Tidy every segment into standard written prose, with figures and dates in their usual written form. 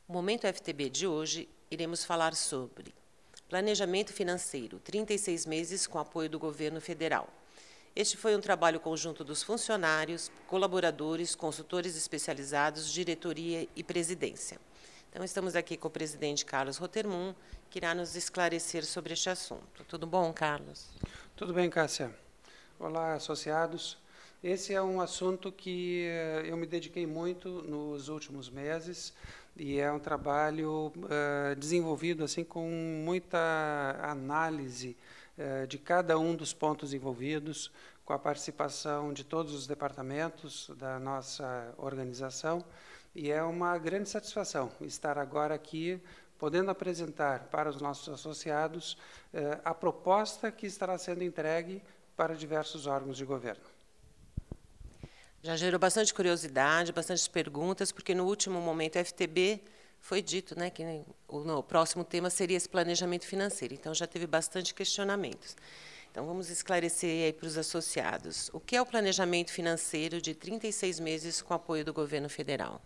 No Momento FTB de hoje, iremos falar sobre planejamento financeiro, 36 meses com apoio do governo federal. Este foi um trabalho conjunto dos funcionários, colaboradores, consultores especializados, diretoria e presidência. Então, estamos aqui com o presidente Carlos Rotermund, que irá nos esclarecer sobre este assunto. Tudo bom, Carlos? Tudo bem, Cássia. Olá, associados. Esse é um assunto que eu me dediquei muito nos últimos meses e é um trabalho desenvolvido assim com muita análise de cada um dos pontos envolvidos, com a participação de todos os departamentos da nossa organização, e é uma grande satisfação estar agora aqui podendo apresentar para os nossos associados a proposta que estará sendo entregue para diversos órgãos de governo. Já gerou bastante curiosidade, bastante perguntas, porque no último Momento FTB foi dito, né, que o próximo tema seria esse planejamento financeiro. Então, já teve bastante questionamentos. Então, vamos esclarecer aí para os associados. O que é o planejamento financeiro de 36 meses com apoio do governo federal?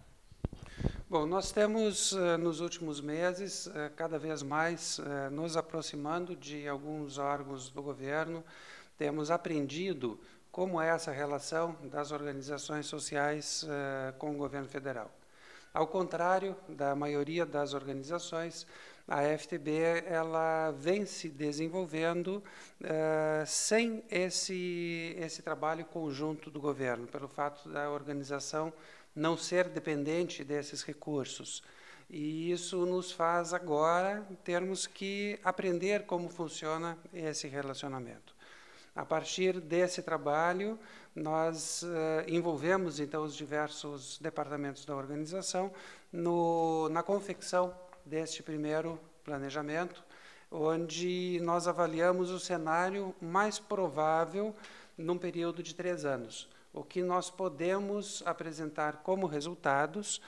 Bom, nós temos, nos últimos meses, cada vez mais nos aproximando de alguns órgãos do governo, temos aprendido como é essa relação das organizações sociais com o governo federal. Ao contrário da maioria das organizações, a FTB ela vem se desenvolvendo sem esse trabalho conjunto do governo, pelo fato da organização não ser dependente desses recursos. E isso nos faz agora termos que aprender como funciona esse relacionamento. A partir desse trabalho, nós envolvemos, então, os diversos departamentos da organização na confecção deste primeiro planejamento, onde nós avaliamos o cenário mais provável num período de 3 anos. O que nós podemos apresentar como resultados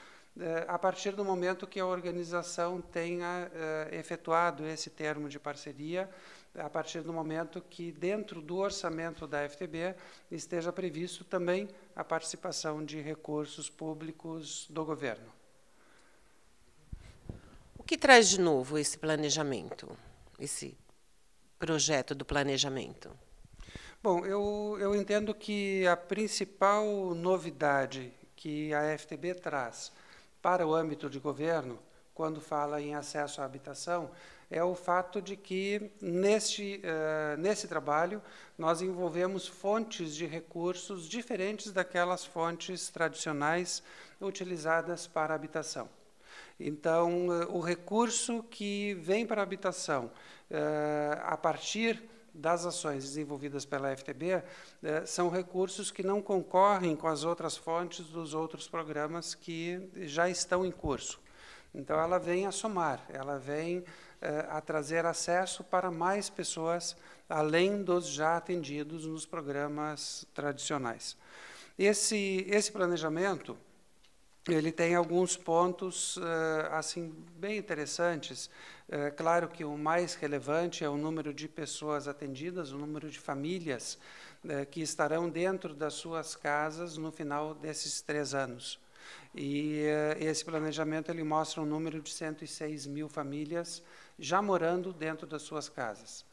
a partir do momento que a organização tenha efetuado esse termo de parceria, a partir do momento que, dentro do orçamento da FTB, esteja previsto também a participação de recursos públicos do governo. O que traz de novo esse planejamento, esse projeto do planejamento? Bom, eu entendo que a principal novidade que a FTB traz para o âmbito de governo, quando fala em acesso à habitação, é o fato de que, nesse trabalho, nós envolvemos fontes de recursos diferentes daquelas fontes tradicionais utilizadas para a habitação. Então, o recurso que vem para a habitação, a partir das ações desenvolvidas pela FTB, são recursos que não concorrem com as outras fontes dos outros programas que já estão em curso. Então, ela vem a somar, ela vem a trazer acesso para mais pessoas, além dos já atendidos nos programas tradicionais. Esse planejamento, ele tem alguns pontos assim bem interessantes. Claro que o mais relevante é o número de pessoas atendidas, o número de famílias que estarão dentro das suas casas no final desses 3 anos. E esse planejamento ele mostra um número de 106 mil famílias já morando dentro das suas casas.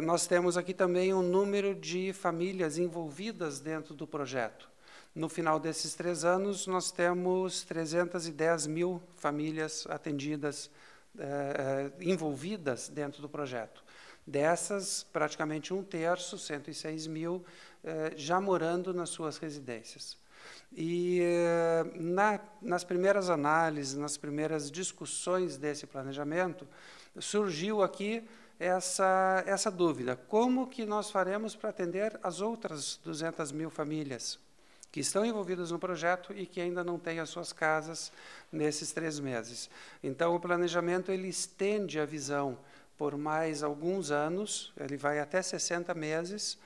Nós temos aqui também um número de famílias envolvidas dentro do projeto. No final desses 3 anos, nós temos 310 mil famílias atendidas, envolvidas dentro do projeto. Dessas, praticamente 1/3, 106 mil, já morando nas suas residências. E nas primeiras análises, nas primeiras discussões desse planejamento, surgiu aqui essa dúvida: como que nós faremos para atender as outras 200 mil famílias que estão envolvidas no projeto e que ainda não têm as suas casas nesses 3 meses? Então, o planejamento ele estende a visão por mais alguns anos, ele vai até 60 meses,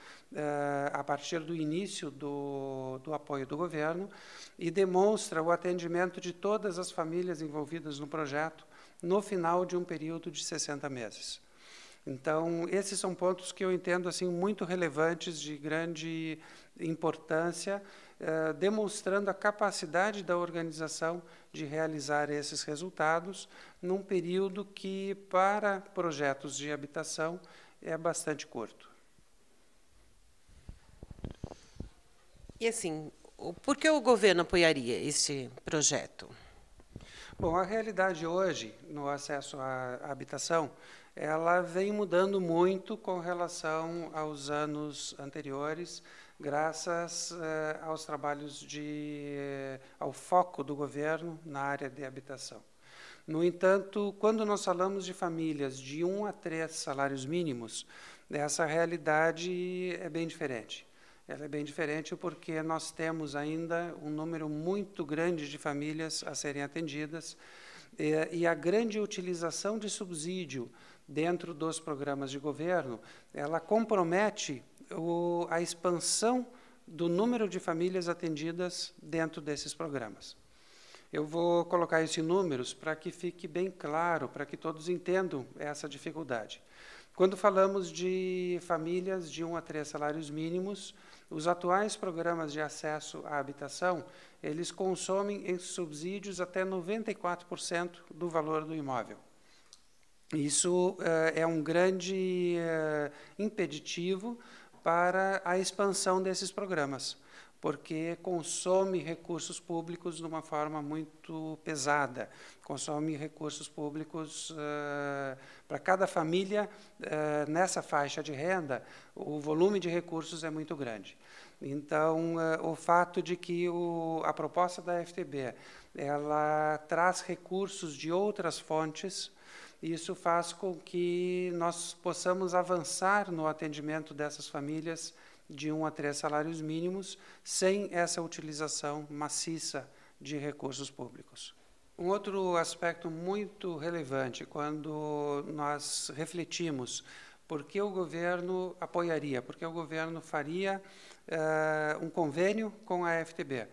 a partir do início do apoio do governo, e demonstra o atendimento de todas as famílias envolvidas no projeto no final de um período de 60 meses. Então, esses são pontos que eu entendo assim muito relevantes, de grande importância, demonstrando a capacidade da organização de realizar esses resultados num período que, para projetos de habitação, é bastante curto. E, assim, por que o governo apoiaria esse projeto? Bom, a realidade hoje, no acesso à habitação, ela vem mudando muito com relação aos anos anteriores, graças aos trabalhos ao foco do governo na área de habitação. No entanto, quando nós falamos de famílias de 1 a 3 salários mínimos, essa realidade é bem diferente. Ela é bem diferente porque nós temos ainda um número muito grande de famílias a serem atendidas e a grande utilização de subsídio dentro dos programas de governo, ela compromete a expansão do número de famílias atendidas dentro desses programas. Eu vou colocar isso em números para que fique bem claro, para que todos entendam essa dificuldade. Quando falamos de famílias de 1 a 3 salários mínimos, os atuais programas de acesso à habitação, eles consomem em subsídios até 94% do valor do imóvel. Isso é um grande impeditivo para a expansão desses programas, porque consome recursos públicos de uma forma muito pesada, consome recursos públicos para cada família nessa faixa de renda, o volume de recursos é muito grande. Então, o fato de que a proposta da FTB ela traz recursos de outras fontes, isso faz com que nós possamos avançar no atendimento dessas famílias de 1 a 3 salários mínimos, sem essa utilização maciça de recursos públicos. Um outro aspecto muito relevante, quando nós refletimos por que o governo apoiaria, por que o governo faria um convênio com a FTB,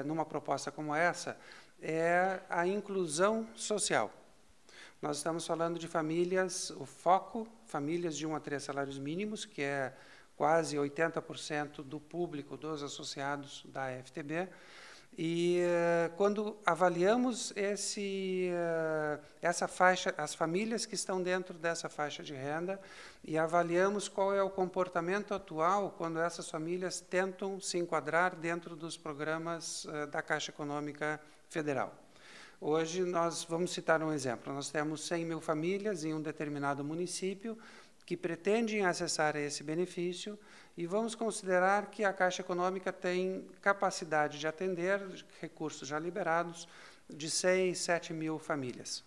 numa proposta como essa, é a inclusão social. Nós estamos falando de famílias, o foco, famílias de 1 a 3 salários mínimos, que é quase 80% do público dos associados da FTB. E quando avaliamos essa faixa, as famílias que estão dentro dessa faixa de renda, e avaliamos qual é o comportamento atual quando essas famílias tentam se enquadrar dentro dos programas da Caixa Econômica Federal. Hoje, nós vamos citar um exemplo. Nós temos 100 mil famílias em um determinado município que pretendem acessar esse benefício e vamos considerar que a Caixa Econômica tem capacidade de atender recursos já liberados de 6, 7 mil famílias.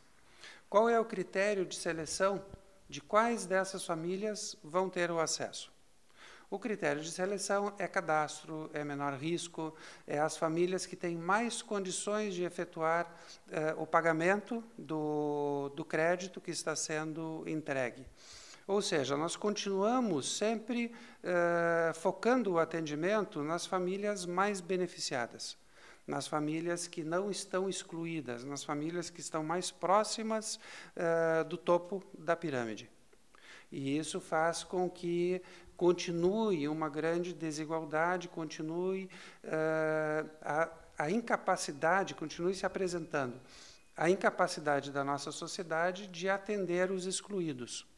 Qual é o critério de seleção de quais dessas famílias vão ter o acesso? O critério de seleção é cadastro, é menor risco, é as famílias que têm mais condições de efetuar o pagamento do crédito que está sendo entregue. Ou seja, nós continuamos sempre focando o atendimento nas famílias mais beneficiadas, nas famílias que não estão excluídas, nas famílias que estão mais próximas do topo da pirâmide. E isso faz com que continue uma grande desigualdade, continue a incapacidade, continue se apresentando a incapacidade da nossa sociedade de atender os excluídos.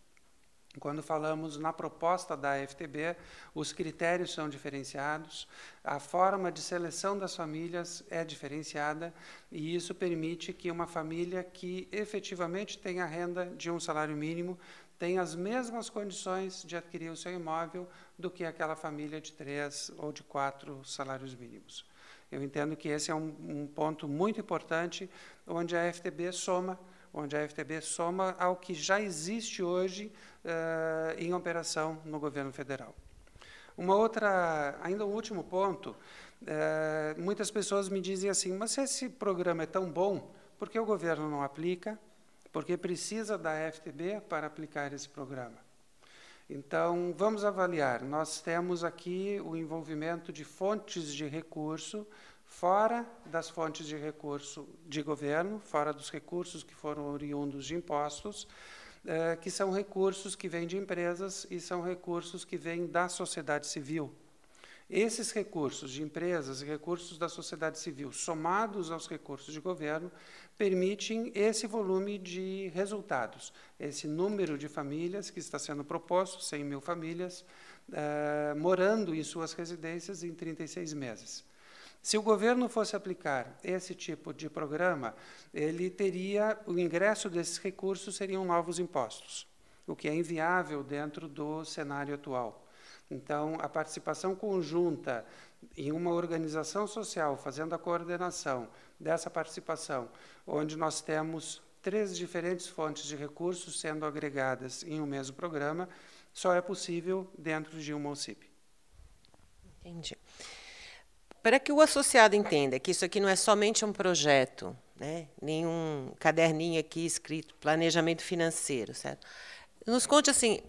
Quando falamos na proposta da FTB, os critérios são diferenciados, a forma de seleção das famílias é diferenciada e isso permite que uma família que efetivamente tenha renda de um salário mínimo tem as mesmas condições de adquirir o seu imóvel do que aquela família de 3 ou de 4 salários mínimos. Eu entendo que esse é um ponto muito importante, onde a FTB soma ao que já existe hoje em operação no governo federal. Ainda um último ponto, muitas pessoas me dizem assim, mas se esse programa é tão bom, por que o governo não aplica? Porque precisa da FTB para aplicar esse programa. Então, vamos avaliar. Nós temos aqui o envolvimento de fontes de recurso fora das fontes de recurso de governo, fora dos recursos que foram oriundos de impostos, que são recursos que vêm de empresas e são recursos que vêm da sociedade civil. Esses recursos de empresas e recursos da sociedade civil, somados aos recursos de governo, permitem esse volume de resultados, esse número de famílias que está sendo proposto, 100 mil famílias, morando em suas residências em 36 meses. Se o governo fosse aplicar esse tipo de programa, ele teria, o ingresso desses recursos seriam novos impostos, o que é inviável dentro do cenário atual. Então, a participação conjunta em uma organização social, fazendo a coordenação dessa participação, onde nós temos 3 diferentes fontes de recursos sendo agregadas em um mesmo programa, só é possível dentro de uma OCIP. Entendi. Para que o associado entenda que isso aqui não é somente um projeto, né, nenhum caderninho aqui escrito planejamento financeiro, certo? Nos conte assim,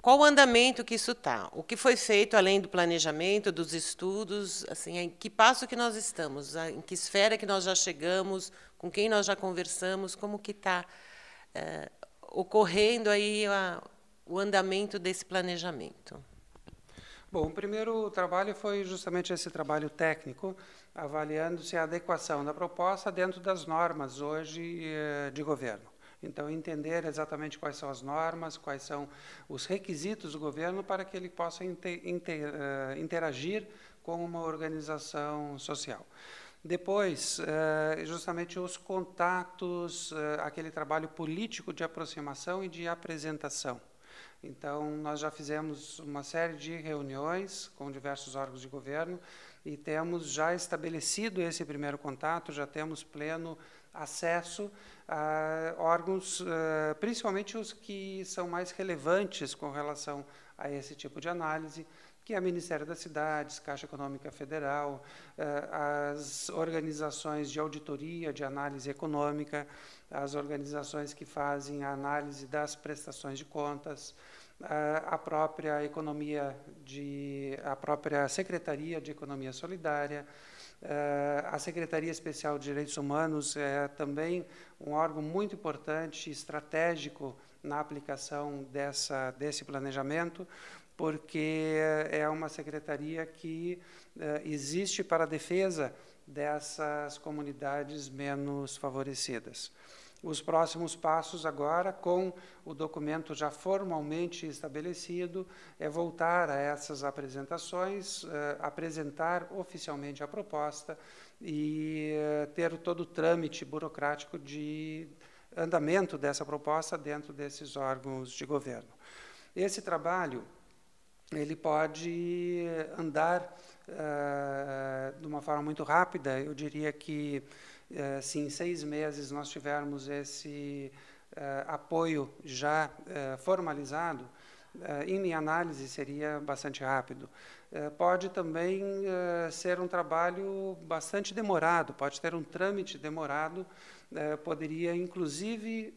qual o andamento que isso está, o que foi feito além do planejamento, dos estudos, assim, em que passo que nós estamos, em que esfera que nós já chegamos, com quem nós já conversamos, como que está ocorrendo aí o andamento desse planejamento. Bom, o primeiro trabalho foi justamente esse trabalho técnico, avaliando-se a adequação da proposta dentro das normas hoje de governo. Então, entender exatamente quais são as normas, quais são os requisitos do governo para que ele possa interagir com uma organização social. Depois, justamente os contatos, aquele trabalho político de aproximação e de apresentação. Então, nós já fizemos uma série de reuniões com diversos órgãos de governo e temos já estabelecido esse primeiro contato, já temos pleno acesso a órgãos, principalmente os que são mais relevantes com relação a esse tipo de análise, que é o Ministério das Cidades, Caixa Econômica Federal, as organizações de auditoria, de análise econômica, as organizações que fazem a análise das prestações de contas, a própria a própria Secretaria de Economia Solidária, a Secretaria Especial de Direitos Humanos é também um órgão muito importante, estratégico na aplicação desse planejamento, porque é uma secretaria que existe para a defesa dessas comunidades menos favorecidas. Os próximos passos agora, com o documento já formalmente estabelecido, é voltar a essas apresentações, apresentar oficialmente a proposta e ter todo o trâmite burocrático de andamento dessa proposta dentro desses órgãos de governo. Esse trabalho ele pode andar de uma forma muito rápida. Eu diria que, se em 6 meses nós tivermos esse apoio já formalizado, em minha análise seria bastante rápido. Pode também ser um trabalho bastante demorado, pode ter um trâmite demorado, poderia inclusive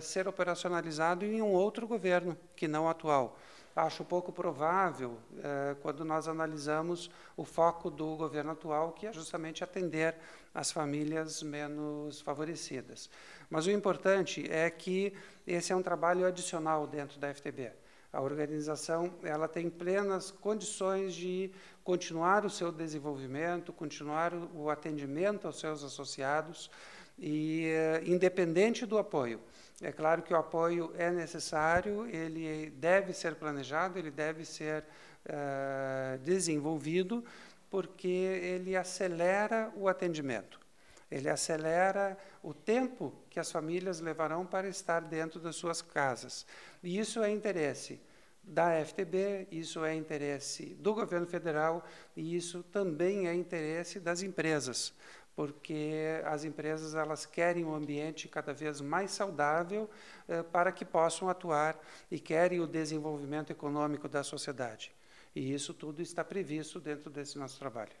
ser operacionalizado em um outro governo que não o atual. Acho pouco provável, quando nós analisamos o foco do governo atual, que é justamente atender as famílias menos favorecidas. Mas o importante é que esse é um trabalho adicional dentro da FTB. A organização ela tem plenas condições de continuar o seu desenvolvimento, continuar o atendimento aos seus associados, e independente do apoio. É claro que o apoio é necessário, ele deve ser planejado, ele deve ser desenvolvido, porque ele acelera o atendimento, ele acelera o tempo que as famílias levarão para estar dentro das suas casas. E isso é interesse da FTB, isso é interesse do governo federal e isso também é interesse das empresas, porque as empresas elas querem um ambiente cada vez mais saudável para que possam atuar e querem o desenvolvimento econômico da sociedade. E isso tudo está previsto dentro desse nosso trabalho.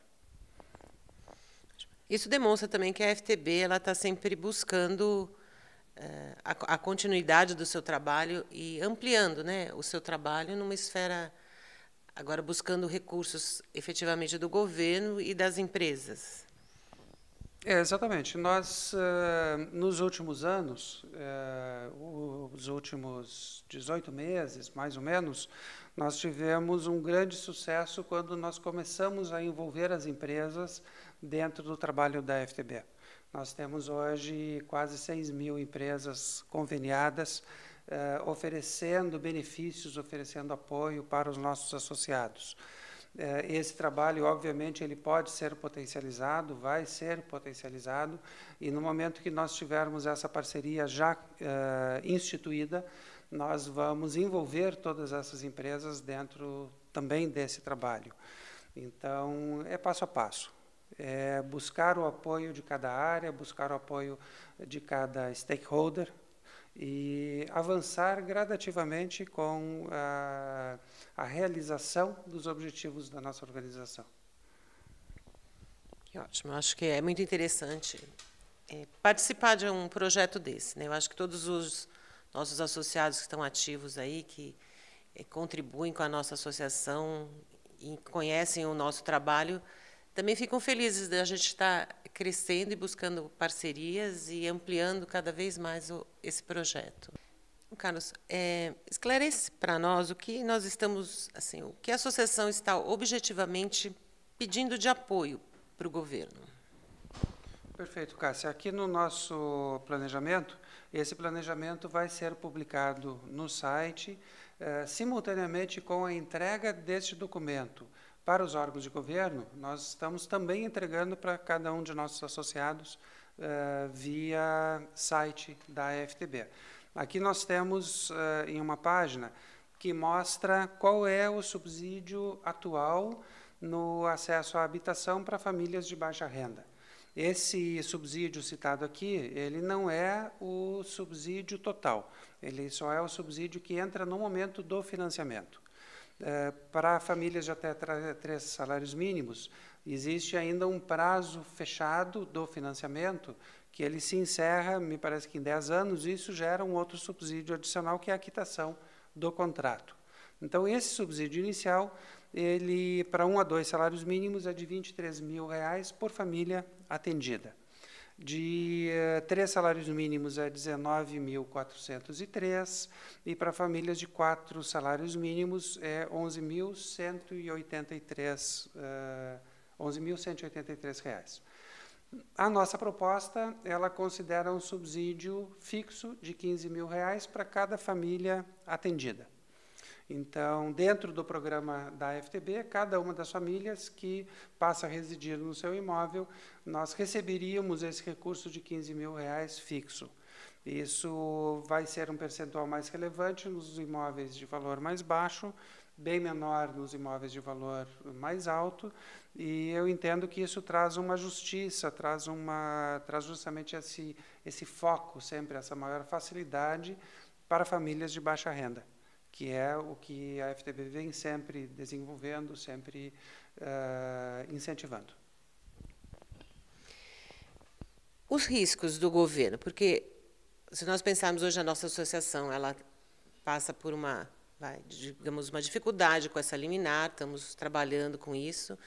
Isso demonstra também que a FTB ela está sempre buscando a continuidade do seu trabalho e ampliando, né, o seu trabalho numa esfera, agora buscando recursos efetivamente do governo e das empresas. Exatamente. Nós, nos últimos anos, os últimos 18 meses, mais ou menos, nós tivemos um grande sucesso quando nós começamos a envolver as empresas dentro do trabalho da FTB. Nós temos hoje quase 6.000 empresas conveniadas, oferecendo benefícios, oferecendo apoio para os nossos associados. Esse trabalho, obviamente, ele pode ser potencializado, vai ser potencializado, e no momento que nós tivermos essa parceria já instituída, nós vamos envolver todas essas empresas dentro também desse trabalho. Então, é passo a passo. É buscar o apoio de cada área, buscar o apoio de cada stakeholder, e avançar gradativamente com a realização dos objetivos da nossa organização. Que ótimo, eu acho que é muito interessante participar de um projeto desse, né? Eu acho que todos os nossos associados que estão ativos aí, que contribuem com a nossa associação e conhecem o nosso trabalho, também ficam felizes de a gente estar crescendo e buscando parcerias e ampliando cada vez mais esse projeto. Carlos, esclarece para nós o que nós estamos, assim, o que a associação está objetivamente pedindo de apoio para o governo. Perfeito, Cássia. Aqui no nosso planejamento, esse planejamento vai ser publicado no site, simultaneamente com a entrega deste documento para os órgãos de governo. Nós estamos também entregando para cada um de nossos associados via site da FTB. Aqui nós temos em uma página que mostra qual é o subsídio atual no acesso à habitação para famílias de baixa renda. Esse subsídio citado aqui, ele não é o subsídio total, ele só é o subsídio que entra no momento do financiamento. Para famílias de até 3 salários mínimos, existe ainda um prazo fechado do financiamento, que ele se encerra, me parece que em 10 anos, e isso gera um outro subsídio adicional, que é a quitação do contrato. Então, esse subsídio inicial, ele para 1 a 2 salários mínimos, é de R$ 23.000 por família atendida. De 3 salários mínimos é R$ 19.403, e para famílias de 4 salários mínimos é R$ 11.183. A nossa proposta, ela considera um subsídio fixo de R$ 15.000 para cada família atendida. Então, dentro do programa da FTB, cada uma das famílias que passa a residir no seu imóvel, nós receberíamos esse recurso de R$ 15.000 fixo. Isso vai ser um percentual mais relevante nos imóveis de valor mais baixo, bem menor nos imóveis de valor mais alto, e eu entendo que isso traz uma justiça, traz justamente esse foco, sempre essa maior facilidade para famílias de baixa renda, que é o que a FTB vem sempre desenvolvendo, sempre incentivando. Os riscos do governo, porque se nós pensarmos hoje a nossa associação, ela passa por digamos, uma dificuldade com essa liminar, estamos trabalhando com isso.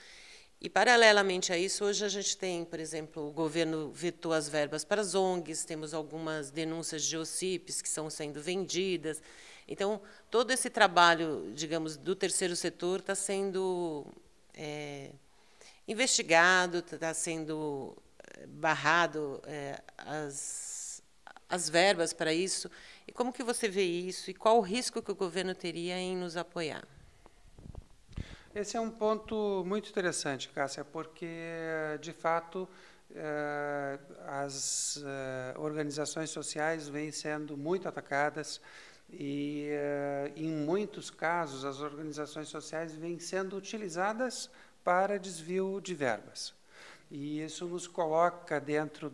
E, paralelamente a isso, hoje a gente tem, por exemplo, o governo vetou as verbas para as ONGs, temos algumas denúncias de OCIPs que estão sendo vendidas. Então, todo esse trabalho, digamos, do terceiro setor está sendo investigado, está sendo barrado as verbas para isso. E como que você vê isso? E qual o risco que o governo teria em nos apoiar? Esse é um ponto muito interessante, Cássia, porque, de fato, as organizações sociais vêm sendo muito atacadas e, em muitos casos, as organizações sociais vêm sendo utilizadas para desvio de verbas. E isso nos coloca dentro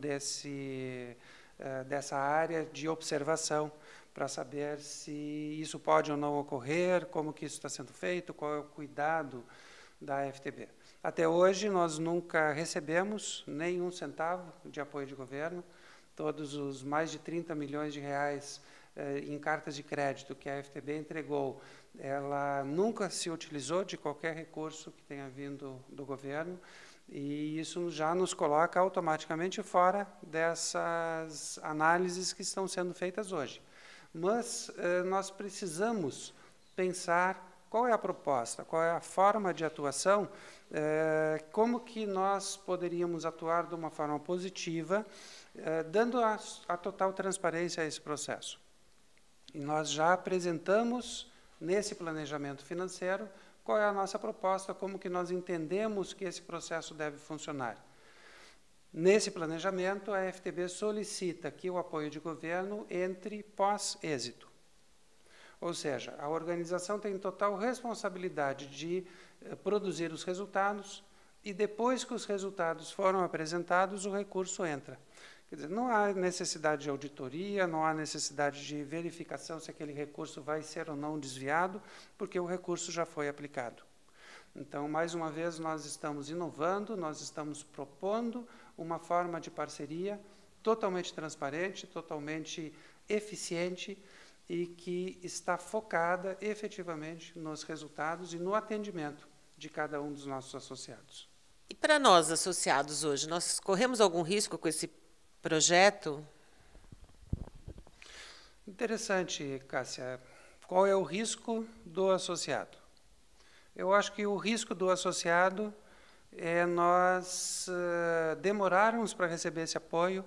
dessa área de observação, para saber se isso pode ou não ocorrer, como que isso está sendo feito, qual é o cuidado da FTB. Até hoje, nós nunca recebemos nenhum centavo de apoio de governo. Todos os mais de 30 milhões de reais em cartas de crédito que a FTB entregou, ela nunca se utilizou de qualquer recurso que tenha vindo do governo. E isso já nos coloca automaticamente fora dessas análises que estão sendo feitas hoje. Mas nós precisamos pensar qual é a proposta, qual é a forma de atuação, como que nós poderíamos atuar de uma forma positiva, dando a total transparência a esse processo. E nós já apresentamos, nesse planejamento financeiro, qual é a nossa proposta, como que nós entendemos que esse processo deve funcionar. Nesse planejamento, a FTB solicita que o apoio de governo entre pós-êxito. Ou seja, a organização tem total responsabilidade de produzir os resultados e depois que os resultados foram apresentados, o recurso entra. Quer dizer, não há necessidade de auditoria, não há necessidade de verificação se aquele recurso vai ser ou não desviado, porque o recurso já foi aplicado. Então, mais uma vez, nós estamos inovando, nós estamos propondo uma forma de parceria totalmente transparente, totalmente eficiente e que está focada efetivamente nos resultados e no atendimento de cada um dos nossos associados. E para nós, associados hoje, nós corremos algum risco com esse projeto? Interessante, Cássia. Qual é o risco do associado? Eu acho que o risco do associado é nós demorarmos para receber esse apoio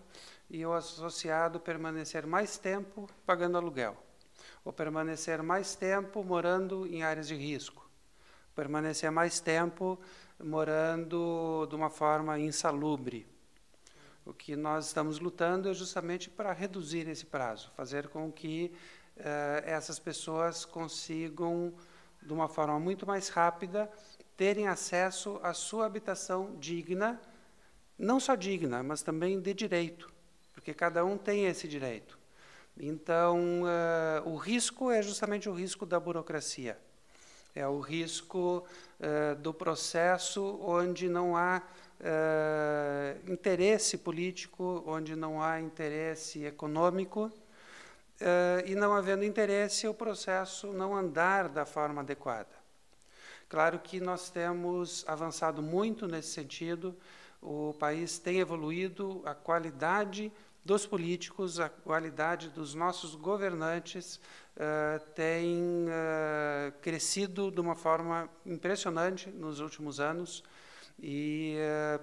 e o associado permanecer mais tempo pagando aluguel, ou permanecer mais tempo morando em áreas de risco, permanecer mais tempo morando de uma forma insalubre. O que nós estamos lutando é justamente para reduzir esse prazo, fazer com que essas pessoas consigam, de uma forma muito mais rápida, terem acesso à sua habitação digna, não só digna, mas também de direito, porque cada um tem esse direito. Então, o risco é justamente o risco da burocracia, é o risco do processo onde não há interesse político, onde não há interesse econômico, e não havendo interesse, o processo não andar da forma adequada. Claro que nós temos avançado muito nesse sentido, o país tem evoluído, a qualidade dos políticos, a qualidade dos nossos governantes tem crescido de uma forma impressionante nos últimos anos, e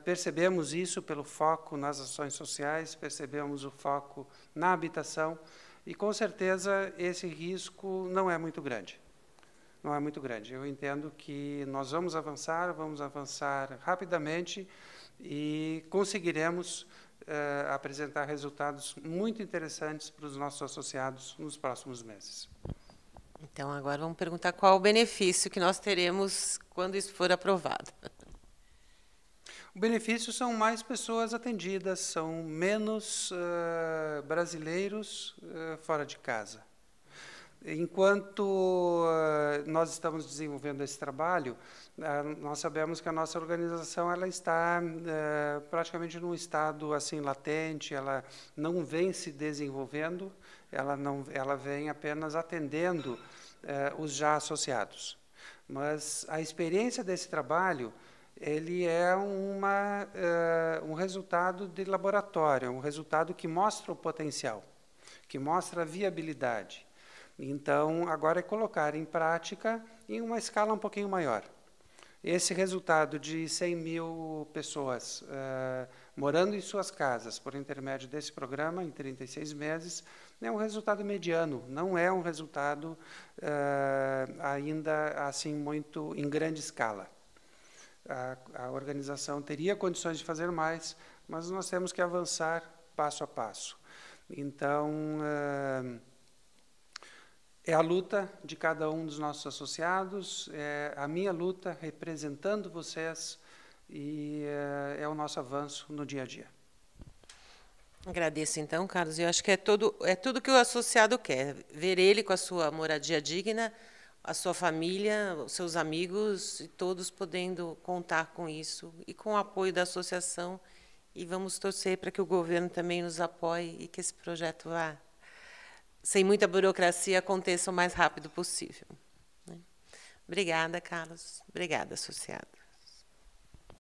percebemos isso pelo foco nas ações sociais, percebemos o foco na habitação, e com certeza esse risco não é muito grande. Não é muito grande. Eu entendo que nós vamos avançar rapidamente e conseguiremos apresentar resultados muito interessantes para os nossos associados nos próximos meses. Então, agora vamos perguntar qual o benefício que nós teremos quando isso for aprovado. O benefício são mais pessoas atendidas, são menos brasileiros fora de casa. Enquanto nós estamos desenvolvendo esse trabalho, nós sabemos que a nossa organização ela está praticamente num estado assim latente, ela não vem se desenvolvendo, ela vem apenas atendendo os já associados. Mas a experiência desse trabalho ele é um resultado de laboratório, um resultado que mostra o potencial, que mostra a viabilidade. Então, agora é colocar em prática em uma escala um pouquinho maior. Esse resultado de 100 mil pessoas morando em suas casas por intermédio desse programa, em 36 meses, é um resultado mediano, não é um resultado ainda assim muito em grande escala. A organização teria condições de fazer mais, mas nós temos que avançar passo a passo. Então, é a luta de cada um dos nossos associados, é a minha luta representando vocês e é o nosso avanço no dia a dia. Agradeço, então, Carlos. Eu acho que é tudo que o associado quer, ver ele com a sua moradia digna, a sua família, os seus amigos, e todos podendo contar com isso e com o apoio da associação. E vamos torcer para que o governo também nos apoie e que esse projeto vá, sem muita burocracia, aconteça o mais rápido possível. Obrigada, Carlos. Obrigada, associado.